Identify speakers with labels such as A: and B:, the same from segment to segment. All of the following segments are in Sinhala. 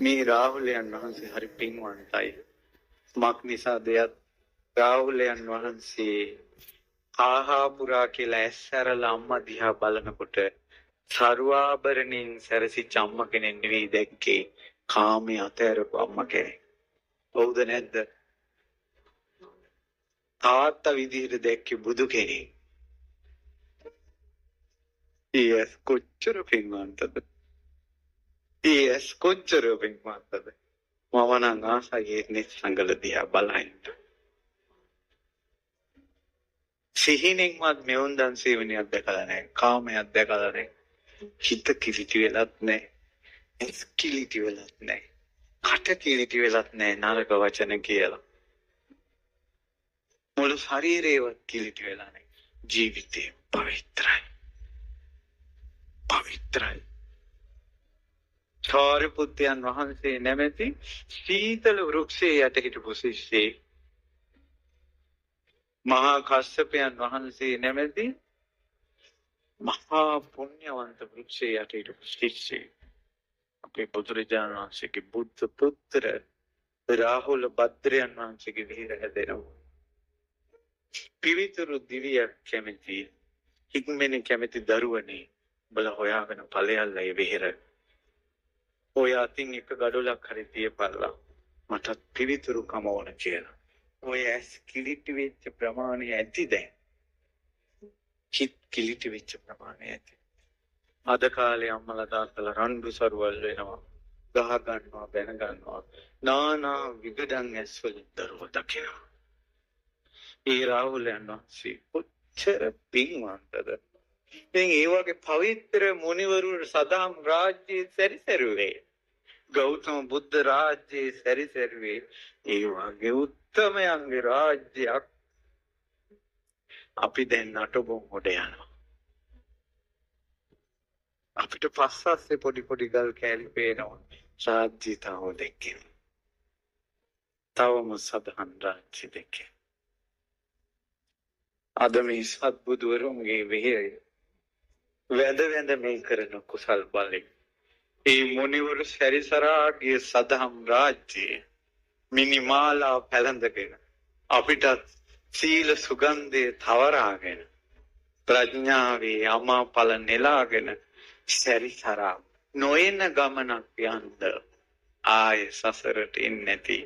A: මේ රාහුලයන් වහන්සේ හරි පින්වන්තයි. මක් නිසාද රාහුලයන් වහන්සේ ආහාපුරා කියලා ඇස්සරලා අම්මා දිහා බලනකොට සරුවාභරණින් සැරසිච්ච අම්මා කෙනෙක් නෙවෙයි දැක්කේ කාමයේ අතහැරපු අම්මා කෙනෙක්. හවුද නැද්ද? තාත්තා විදිහට දැක්කේ බුදු කෙනෙක්. ඊයස් කොච්චර පින්වන්තද? ඊයස් කොච්චර පින්වන්තද? මම නම් ආසයි නිස්සංගල දිහා බලන්න. සිහිනෙන්වත් මෙවුන්දන් සේවනයක් දැකලා නැහැ. කාමයක් දැකලා නැහැ. හිත කිලිටි වෙලත් නැහැ. ඇස් කිලිටි වෙලත් නැහැ. කට කිලිටි වෙලත් නැහැ නරක වචන කියලා. මුළු ශරීරේවත් කිලිටි වෙලා නැහැ. ජීවිතේ පවිත්‍රයි. පවිත්‍රයි. සාරිපුත්තයන් වහන්සේ නැමැති සීතල වෘක්ෂයේ යට හිටපු ශිෂ්‍යෙක්. මහා කස්සපයන් වහන්සේ නැමැති මහා පුණ්‍යවන්ත වෘක්ෂයේ යට හිටපු ශිෂ්‍යෙක්. අපේ බුදුරජාණන් වහන්සේගේ බුද්ධ පුත්‍ර රාහුල භද්‍රයන් වහන්සේගේ විහිර හැදෙනවා. පිවිතුරු දිවියක් කැමති හික්මෙන කැමති දරුවනේ බල හොයාගෙන ඵලයල්ලා ඒ විහිර. ඔය අතින් එක ගඩොලක් හරි තියපල්ලා මටත් පිවිතුරු කම ඕන කියලා. ඔය ඇස් කිලිටි වෙච්ච ප්‍රමාණය ඇති දැන්. හිත කිලිටි වෙච්ච ප්‍රමාණය ඇති. අද කාලේ අම්මලා තාත්තලා රණ්ඩු සරුවල් වෙනවා. ගහ ගන්නවා, බැන ගන්නවා. නානා විගඩන් ඇස් වලින් දරුවෝ දකිනවා. ඒ රාහුලයන් වහන්සේ කොච්චර පින්වන්තද? දැන් ඒ වගේ පවිත්‍ර මුනිවරු සදාම් රාජ්‍යයේ සැරිසරුවේ. ගෞතම බුද්ධ රාජ්‍යයේ සැරිසරුවේ. ඒ වගේ උත්තමයන්ගේ රාජ්‍යයක් අපි දැන් නටබුන් උඩ යනවා. අපිට පස්සස්සේ පොඩි පොඩි ගල් කෑලි පේනවා. රාජ්‍ය තාව දෙකෙන්. තවම සදහන් රාජ්‍ය දෙකෙන්. අද මේ සත්බුදුවරුන්ගේ විහිරය වැඳ වැඳ මේ කරන කුසල් බලයෙන් ඒ මුනිවරු සැරිසරාගේ සදහම් රාජ්‍යයේ මිනිමාලා පැලඳගෙන අපිටත් සීල සුගන්ධය තවරාගෙන ප්‍රඥාවේ අමාඵල නෙලාගෙන සැරිසරා නොයන ගමනක් යන්න ආයේ සසරට එන්නේ නැති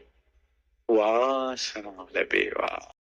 A: වාසනාව ලැබේවා.